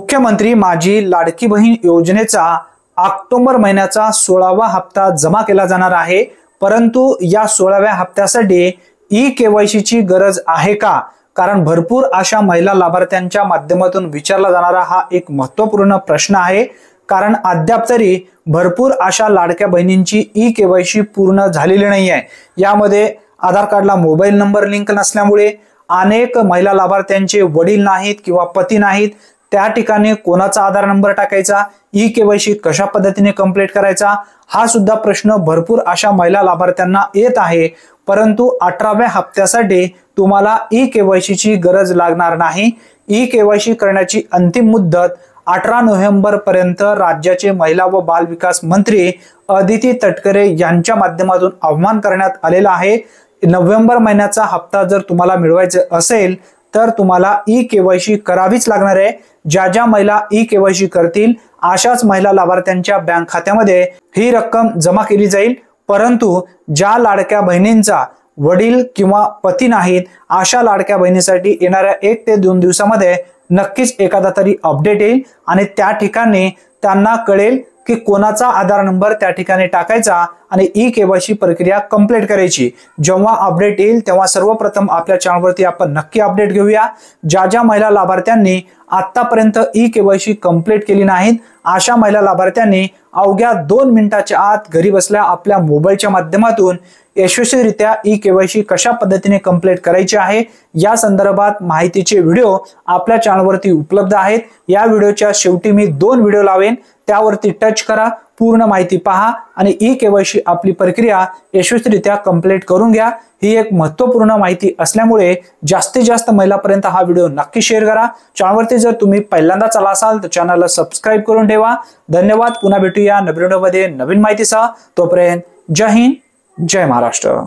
मुख्यमंत्री माझी लाडकी बहीण योजनेचा ऑक्टोबर महिन्याचा 16वा हप्ता जमा केला जाणार आहे। परंतु या 16व्या हप्त्यासाठी ई-केवायसी ची गरज आहे का? कारण भरपूर अशा महिला लाभार्थ्यांच्या माध्यमातून विचारला जाणारा हा एक महत्त्वपूर्ण प्रश्न आहे। कारण अद्याप तरी भरपूर अशा लाडक्या बहिणींची ई-केवायसी पूर्ण झालेली नाही आहे। यामध्ये आधार कार्डला मोबाईल नंबर लिंक नसल्यामुळे अनेक महिला लाभार्थ्यांचे वडील नाहीत किंवा पती नाहीत। त्या ठिकाणी कोणाचा आधार नंबर टाकायचा, ई-केवायसी कशा पद्धतीने कंप्लीट करायचा, हा सुद्धा प्रश्न भरपूर अशा महिला लाभार्थ्यांना येत आहे। परंतु 18व्या हप्त्यासाठी तुम्हाला ई-केवायसी ची गरज लागणार नाही। ई-केवायसी करण्याची अंतिम मुदत 18 नोव्हेंबर पर्यंत राज्याचे महिला व बाल विकास मंत्री अदिती तटकरे यांच्या माध्यमातून आवाहन करण्यात आलेला आहे। नोव्हेंबर महिन्याचा हप्ता जर तुम्हाला मिळवायचा असेल तर तुम्हाला ई-केवायसी करावीच लागणार आहे। ज्या महिला ई-केवायसी करतील अशाच महिला लाभार्थ्यांच्या बँक खात्यामध्ये ही रक्कम जमा केली जाईल। परंतु ज्या लाडक्या बहिणींचा वडील किंवा पती नाहीत अशा लाडक्या बहिणीसाठी येणाऱ्या 1 ते 2 दिवसामध्ये नक्कीच एखादा तरी अपडेट येईल आणि त्या ठिकाणी त्यांना कळेल की कोणाचा आधार नंबर त्या ठिकाणी टाकायचा आणि ई-केवायसी प्रक्रिया कंप्लीट करायची। जेव्हा अपडेट येईल तेव्हा सर्वप्रथम आपल्या चॅनलवरती आपण नक्की अपडेट घेऊया। ज्या महिला लाभार्थ्यांनी आतापर्यंत ई-केवायसी कंप्लीट केली नाहीत अशा महिला लाभार्थ्यांनी अवघ्या 2 मिनिटाच्या आत घरी बसल्या आपल्या मोबाईलच्या माध्यमातून यशस्वीरित्या ई-केवायसी कशा पद्धतीने कंप्लीट करायची आहे या संदर्भात माहितीचे व्हिडिओ आपल्या चॅनलवरती उपलब्ध आहेत। या व्हिडिओच्या शेवटी मी 2 व्हिडिओ लावेन, त्यावरती टच करा, पूर्ण माहिती पहा आणि ई-केवायसी आपली प्रक्रिया यशस्वीरित्या कंप्लीट करून घ्या। ही एक महत्त्वपूर्ण माहिती असल्यामुळे जास्तीत जास्त महिलांपर्यंत हा व्हिडिओ नक्की शेअर करा। चॅनलवरती जर तुम्ही पहिल्यांदाच आला असाल तर चॅनलला सबस्क्राइब करून ठेवा। धन्यवाद। पुन्हा भेटूया नवीन व्हिडिओमध्ये नवीन माहितीसह। तोपर्यंत जय हिंद, जय महाराष्ट्र।